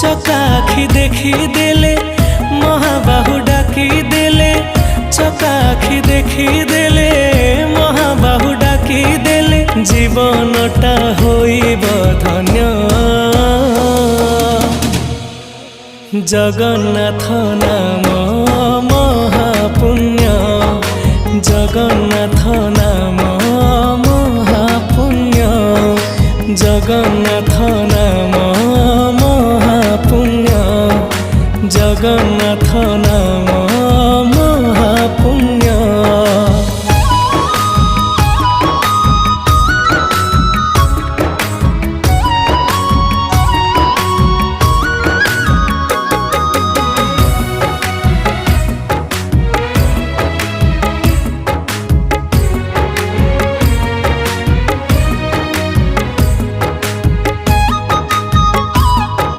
চকা আখি দেখি দেলে মহাবাহু ডাকি দেলে চকা আখি দেখি দেলে মহাবাহু ডাকি দেলে জীবনটা হইব ধন্য। জগন্নাথ নাম মহাপুণ্য, জগন্নাথ নাম মহাপুণ্য, জগন্নাথ নাম মহাপুণ্য, জগন্নাথ